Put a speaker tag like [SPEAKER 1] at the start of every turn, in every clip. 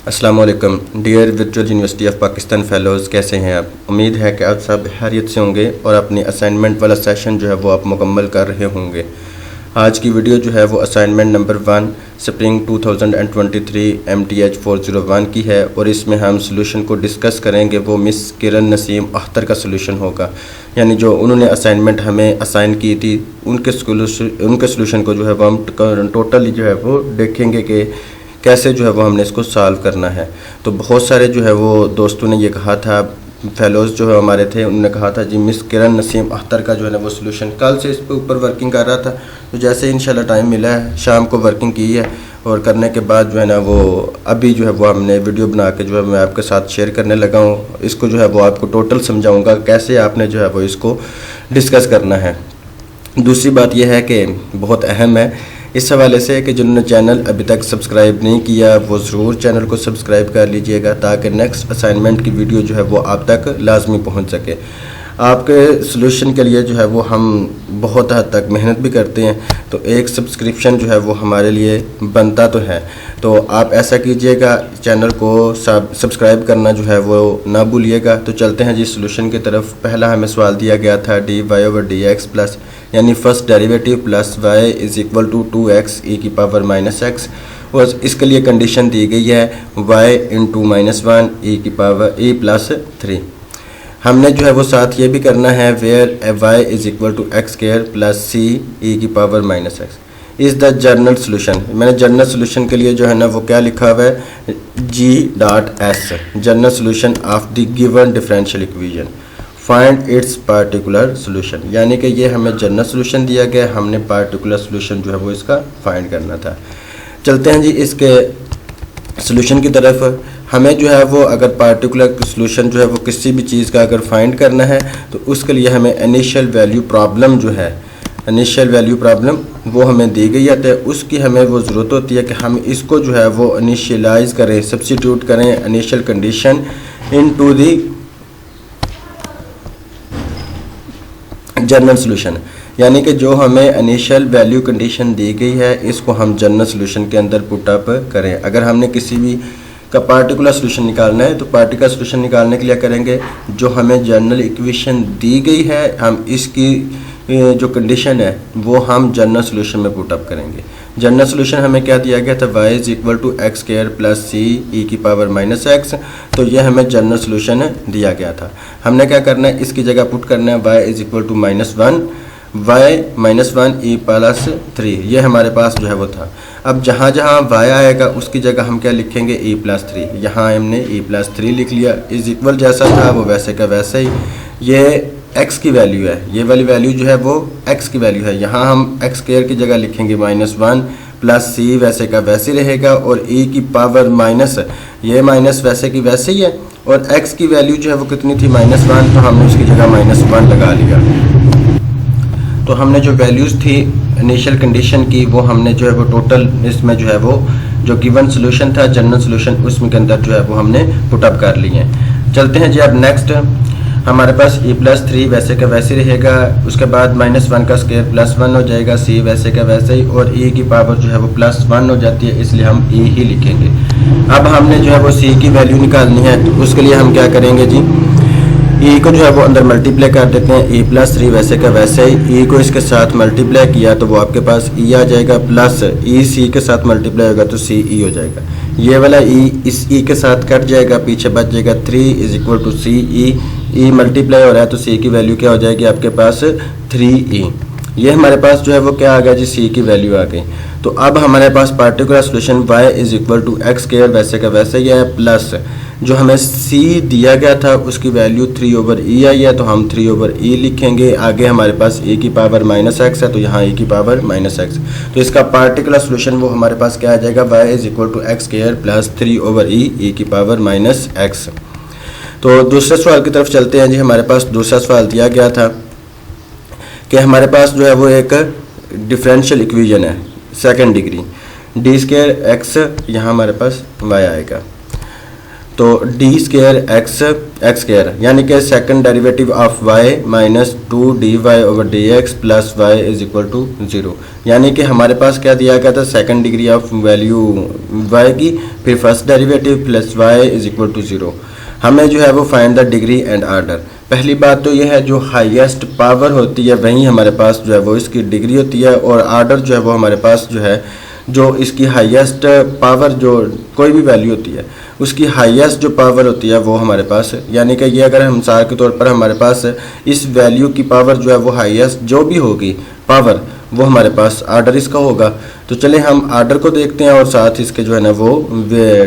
[SPEAKER 1] अस्सलाम वालेकुम dear virtual university of Pakistan fellows, कैसे हैं आप? उम्मीद है कि आप सब खैरियत से होंगे और अपनी असाइनमेंट वाला सेशन जो है वो आप मुकम्मल कर रहे होंगे। आज की वीडियो जो है वो असाइनमेंट नंबर 1 स्प्रिंग 2023 MTH 401 की है और इसमें हम सोल्यूशन को डिस्कस करेंगे। वो मिस किरण नसीम अख्तर का सोल्यूशन होगा, यानी जो उन्होंने असाइनमेंट हमें असाइन की थी उनके सोल्यूशन को जो है वो हम टोटली जो है वो देखेंगे कि कैसे जो है वो हमने इसको सॉल्व करना है। तो बहुत सारे जो है वो दोस्तों ने ये कहा था, फेलोज़ जो है हमारे थे, उन्होंने कहा था जी मिस किरण नसीम अख्तर का जो है ना वो सोल्यूशन, कल से इस पे ऊपर वर्किंग कर रहा था। तो जैसे इंशाल्लाह टाइम मिला है शाम को वर्किंग की है और करने के बाद जो है ना वो अभी जो है वो हमने वीडियो बना के जो है मैं आपके साथ शेयर करने लगा हूँ। इसको जो है वो आपको टोटल समझाऊँगा कैसे आपने जो है वो इसको डिस्कस करना है। दूसरी बात यह है कि बहुत अहम है इस हवाले से कि जिन्होंने चैनल अभी तक सब्सक्राइब नहीं किया वो ज़रूर चैनल को सब्सक्राइब कर लीजिएगा ताकि नेक्स्ट असाइनमेंट की वीडियो जो है वो आप तक लाजमी पहुंच सके। आपके सोल्यूशन के लिए जो है वो हम बहुत हद तक मेहनत भी करते हैं, तो एक सब्सक्रिप्शन जो है वो हमारे लिए बनता तो है। तो आप ऐसा कीजिएगा, चैनल को सब्सक्राइब करना जो है वो ना भूलिएगा। तो चलते हैं जी सोल्यूशन की तरफ। पहला हमें सवाल दिया गया था dy/dx प्लस यानी first derivative plus y is equal to 2x e की पावर -x और इसके लिए कंडीशन दी गई है y इंटू -1 e की पावर e प्लस 3। हमने जो है वो साथ ये भी करना है where y is equal to x square plus c e की power -x is the general solution. मैंने जनरल सोल्यूशन के लिए जो है ना वो क्या लिखा हुआ है G.S general solution of the given differential equation find its particular solution, यानी कि ये हमें जनरल सोल्यूशन दिया गया, हमने पार्टिकुलर सोल्यूशन जो है वो इसका फाइंड करना था। चलते हैं जी इसके सोल्यूशन की तरफ। हमें जो है वो अगर पार्टिकुलर सोल्यूशन जो है वो किसी भी चीज़ का अगर फाइंड करना है तो उसके लिए हमें इनिशियल वैल्यू प्रॉब्लम जो है, इनिशियल वैल्यू प्रॉब्लम वो हमें दी गई है, तो उसकी हमें वो ज़रूरत होती है कि हम इसको जो है वो इनिशियलाइज करें, सब्स्टिट्यूट करें initial condition into the general solution, यानी कि जो हमें इनिशियल वैल्यू कंडीशन दी गई है इसको हम जनरल सोल्यूशन के अंदर पुट अप करें। अगर हमने किसी भी का पार्टिकुलर सोल्यूशन निकालना है तो पार्टिकुलर सोल्यूशन निकालने के लिए करेंगे जो हमें जनरल इक्वेशन दी गई है, हम इसकी जो कंडीशन है वो हम जनरल सोल्यूशन में पुट अप करेंगे। जनरल सोल्यूशन हमें क्या दिया गया था y is equal to x square plus c e की पावर -x, तो ये हमें जनरल सोल्यूशन दिया गया था। हमने क्या करना है, इसकी जगह पुट करना है y is equal to -1 y -1 e plus 3, ये हमारे पास जो है वो था। अब जहाँ जहाँ y आएगा उसकी जगह हम क्या लिखेंगे e प्लस 3, यहाँ हमने e प्लस 3 लिख लिया। इज़ इक्वल जैसा था वो वैसे का वैसे ही, ये x की वैल्यू है, ये वाली वैल्यू जो है वो x की वैल्यू है, यहाँ हम x स्क्वायर की जगह लिखेंगे -1 प्लस c वैसे का वैसे रहेगा और e की पावर माइनस, ये माइनस वैसे की वैसे ही है और x की वैल्यू जो है वो कितनी थी -1, तो हमने उसकी जगह -1 लगा लिया। तो हमने जो वैल्यूज़ थी इनिशियल कंडीशन की वो हमने जो है वो टोटल इसमें जो है वो जो गिवन सोल्यूशन था जनरल सोल्यूशन उसमें के अंदर जो है वो हमने पुट अप कर लिए हैं। चलते हैं जी अब नेक्स्ट, हमारे पास e प्लस 3 वैसे का वैसे रहेगा, उसके बाद -1 का स्क्वायर +1 हो जाएगा, c वैसे का वैसे ही और e की पावर जो है वो +1 हो जाती है, इसलिए हम e ही लिखेंगे। अब हमने जो है वो c की वैल्यू निकालनी है तो उसके लिए हम क्या करेंगे जी, e को जो है वो अंदर मल्टीप्लाई कर देते हैं, e प्लस 3 वैसे का वैसे ही, e को इसके साथ मल्टीप्लाई किया तो वो आपके पास e आ जाएगा, प्लस e c के साथ मल्टीप्लाई होगा तो c e हो जाएगा। ये वाला e इस e के साथ कट जाएगा, पीछे बच जाएगा 3 is equal to c e multiply हो रहा है तो c की वैल्यू क्या हो जाएगी आपके पास 3e। ये हमारे पास जो है वो क्या आ गया जी, c की वैल्यू आ गई। तो अब हमारे पास particular solution y is equal to x square वैसे का वैसे ही है, प्लस जो हमें c दिया गया था उसकी वैल्यू 3/e आई है तो हम 3/e लिखेंगे। आगे हमारे पास e की पावर -x है तो यहाँ e की पावर -x, तो इसका पार्टिकुलर सोल्यूशन वो हमारे पास क्या आ जाएगा y is equal to x square plus 3/e e की पावर -x। तो दूसरे सवाल की तरफ चलते हैं जी। हमारे पास दूसरा सवाल दिया गया था कि हमारे पास जो है वो एक डिफरेंशियल इक्वेशन है second degree d square x, यहाँ हमारे पास y आएगा। तो डी स्केयर एक्स स्केयर यानी कि second derivative of y minus 2 dy over d x plus y is equal to 0। यानी कि हमारे पास क्या दिया गया था, second degree of value y की, फिर first derivative plus y is equal to 0। हमें जो है वो find the degree and order. पहली बात तो यह है जो हाईएस्ट पावर होती है वहीं हमारे पास जो है वो इसकी डिग्री होती है, और आर्डर जो है वो हमारे पास जो है जो इसकी हाईएस्ट पावर जो कोई भी वैल्यू होती है उसकी हाईएस्ट जो पावर होती है वो हमारे पास, यानी कि ये अगर हम मिसाल के तौर पर हमारे पास इस वैल्यू की पावर जो है वो हाईएस्ट जो भी होगी पावर वो हमारे पास आर्डर इसका होगा। तो चले हम आर्डर को देखते हैं और साथ इसके जो है ना वो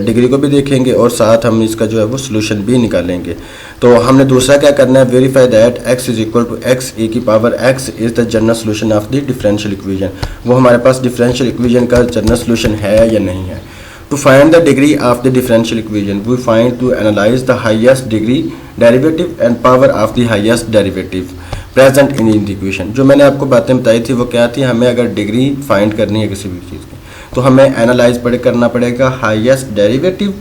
[SPEAKER 1] डिग्री को भी देखेंगे और साथ हम इसका जो है वो सोल्यूशन भी निकालेंगे। तो हमने दूसरा क्या करना है, verify that x is equal to X A की power x is the general solution of the differential equation. वो हमारे पास डिफरेंशियल इक्वेशन का जनरल सोल्यूशन है या नहीं है। To find the degree of the differential equation, we find to analyze the highest degree derivative and power of the highest derivative present in the equation। जो मैंने आपको बातें बताई थी वो क्या थी, हमें अगर डिग्री फाइंड करनी है किसी भी चीज़ की तो हमें एनालाइज करना पड़ेगा हाईएस्ट डेरिवेटिव,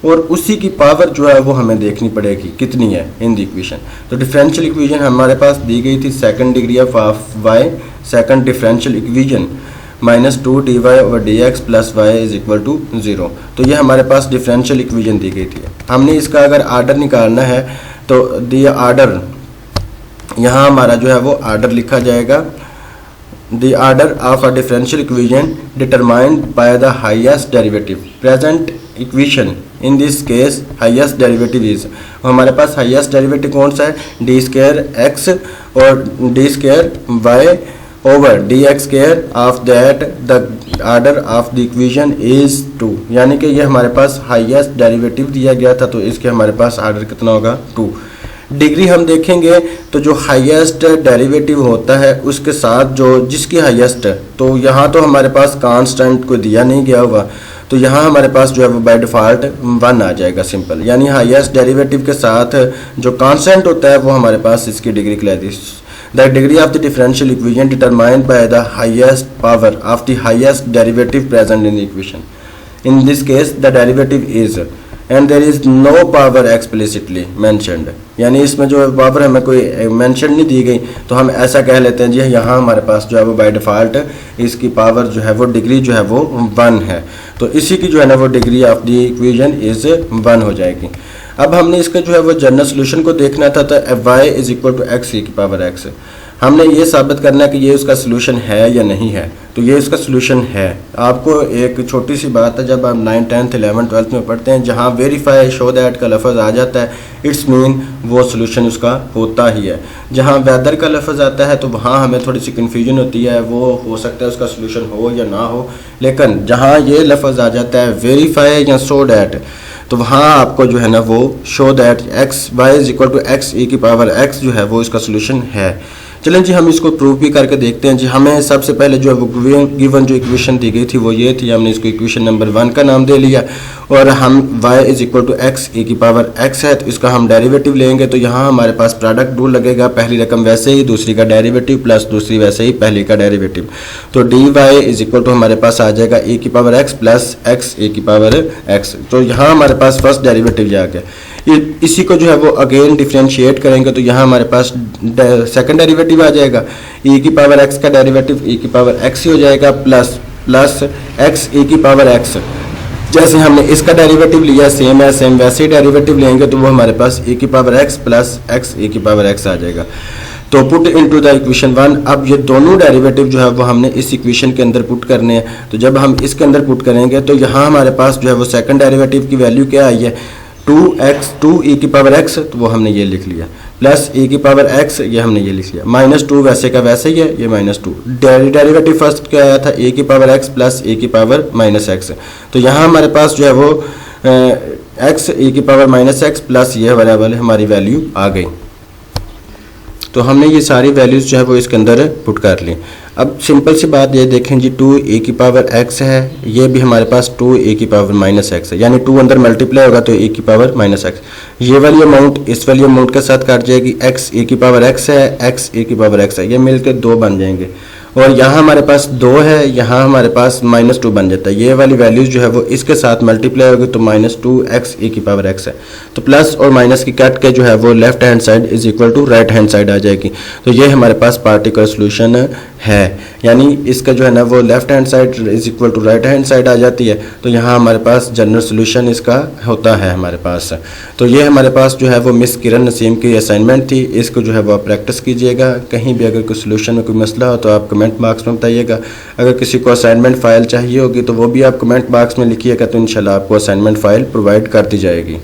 [SPEAKER 1] और उसी की पावर जो है वो हमें देखनी पड़ेगी कितनी है इन द इक्वेशन। तो डिफरेंशियल इक्वेशन हमारे पास दी गई थी second degree of y, second differential equation minus 2 dy over d x plus y is equal to 0। तो ये हमारे पास डिफरेंशियल इक्वेशन दी गई थी। हमने इसका अगर आर्डर निकालना है तो दी आर्डर, यहाँ हमारा जो है वो आर्डर लिखा जाएगा, the order of a differential equation determined by the highest derivative present equation. In this case highest derivative is, हमारे पास हाईएस्ट डेरिवेटिव कौन सा है, डी स्क्वायर एक्स और d square y over dx square of that the order of the equation is 2। यानी कि ये हमारे पास हाईएस्ट डेरिवेटिव दिया गया था तो इसके हमारे पास ऑर्डर कितना होगा 2। डिग्री हम देखेंगे तो जो हाईएस्ट डेरिवेटिव होता है उसके साथ जो जिसकी हाईएस्ट, तो यहाँ तो हमारे पास कांस्टेंट को दिया नहीं गया हुआ, तो यहाँ हमारे पास जो है वो बाय डिफ़ॉल्ट 1 आ जाएगा सिंपल। यानी हाईएस्ट डेरिवेटिव के साथ जो कांस्टेंट होता है वो हमारे पास इसकी डिग्री कहलाती है। The degree of the differential equation determined by the highest power of the highest derivative present in the equation. In this case, the derivative is, and there is no power explicitly mentioned। यानी इसमें जो power हमें कोई mention नहीं दी गई तो हम ऐसा कह लेते हैं जी यहाँ हमारे पास जो है वो बाय डिफ़ॉल्ट इसकी पावर जो है वो डिग्री जो है वो 1 है। तो इसी की जो है ना वो degree of the equation is 1 हो जाएगी। अब हमने इसका जो है वो जनरल सोल्यूशन को देखना था, तो y is equal to x e की पावर x। हमने ये साबित करना है कि ये उसका सोल्यूशन है या नहीं है, तो ये उसका सोल्यूशन है। आपको एक छोटी सी बात है, जब आप 9, 10, 11, 12 में पढ़ते हैं जहाँ वेरीफाई शो दैट का लफ्ज़ आ जाता है इट्स मीन वो सोल्यूशन उसका होता ही है। जहाँ वेदर का लफ्ज़ आता है तो वहाँ हमें थोड़ी सी कन्फ्यूजन होती है, वो हो सकता है उसका सोल्यूशन हो या ना हो, लेकिन जहाँ ये लफ्ज़ आ जाता है वेरीफाई या शो दैट तो वहाँ आपको जो है ना वो show that x y is equal to x e की पावर x जो है वो इसका सोल्यूशन है। चलें जी हम इसको प्रूव भी करके देखते हैं जी। हमें सबसे पहले जो है वो गिवन जो इक्वेशन दी गई थी वो ये थी, हमने इसको इक्वेशन नंबर 1 का नाम दे लिया, और हम y is equal to x e की पावर x है तो इसका हम डेरिवेटिव लेंगे। तो यहाँ हमारे पास प्रोडक्ट रूल लगेगा, पहली रकम वैसे ही दूसरी का डेरिवेटिव प्लस दूसरी वैसे ही पहली का डेरिवेटिव। तो dy इज इक्वल टू हमारे पास आ जाएगा e की power x plus x e की पावर x। तो यहाँ हमारे पास फर्स्ट डेरिवेटिव आ गया। इसी को जो है वो अगेन डिफ्रेंशिएट करेंगे तो यहाँ हमारे पास सेकंड डेरिवेटिव आ जाएगा, e की पावर x का डेरिवेटिव e की पावर x ही हो जाएगा प्लस x e की पावर x। जैसे हमने इसका डेरिवेटिव लिया सेम है सेम वैसे ही डेरिवेटिव लेंगे तो वो हमारे पास e की power x plus x e की पावर x आ जाएगा। तो पुट इनटू द इक्वेशन 1। अब ये दोनों डेरिवेटिव जो है वो हमने इस इक्वेशन के अंदर पुट करने हैं। तो जब हम इसके अंदर पुट करेंगे तो यहाँ हमारे पास जो है वो सेकंड डेरिवेटिव की वैल्यू क्या आई है 2e की पावर x, तो वो हमने ये लिख लिया, प्लस e की पावर x ये हमने ये लिख लिया, माइनस 2 वैसे का वैसे ही है, ये माइनस 2। डेरिवेटिव फर्स्ट क्या आया था a की पावर x प्लस a की पावर माइनस x। तो यहाँ हमारे पास जो है वो x e की पावर माइनस x प्लस ये वाली हमारी वैल्यू आ गई। तो हमने ये सारी वैल्यूज़ जो है वो इसके अंदर पुट कर ली। अब सिंपल सी बात ये देखें जी 2e की पावर x है, ये भी हमारे पास 2e की पावर माइनस x है, यानी 2 अंदर मल्टीप्लाई होगा तो e की पावर माइनस x। ये वाली अमाउंट इस वाली अमाउंट के साथ काट जाएगी, x e की पावर x है, x e की पावर x है, ये मिलकर 2 बन जाएंगे। और यहाँ हमारे पास 2 है, यहाँ हमारे पास -2 बन जाता है। ये वाली वैल्यूज जो है वो इसके साथ मल्टीप्लाई होगी तो -2x e की पावर x है। तो प्लस और माइनस की कट के जो है वो left hand side is equal to right hand side आ जाएगी। तो ये हमारे पास पार्टिकुलर सोल्यूशन है, यानी इसका जो है ना वो left hand side is equal to right hand side आ जाती है। तो यहाँ हमारे पास जनरल सोल्यूशन इसका होता है हमारे पास। तो ये हमारे पास जो है वो मिस किरण नसीम की असाइनमेंट थी, इसको जो है वो आप प्रैक्टिस कीजिएगा। कहीं भी अगर कोई सोल्यूशन में कोई मसला हो तो आप कमेंट बॉक्स में बताइएगा। अगर किसी को असाइनमेंट फ़ाइल चाहिए होगी तो वो भी आप कमेंट बॉक्स में लिखिएगा, तो इंशाल्लाह आपको असाइनमेंट फ़ाइल प्रोवाइड कर दी जाएगी।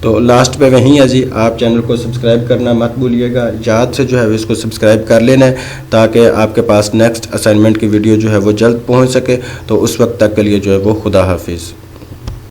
[SPEAKER 1] तो लास्ट पे वहीं है जी, आप चैनल को सब्सक्राइब करना मत भूलिएगा, याद से जो है इसको सब्सक्राइब कर लेना है ताकि आपके पास नेक्स्ट असाइनमेंट की वीडियो जो है वो जल्द पहुंच सके। तो उस वक्त तक के लिए जो है वो खुदा हाफिज़।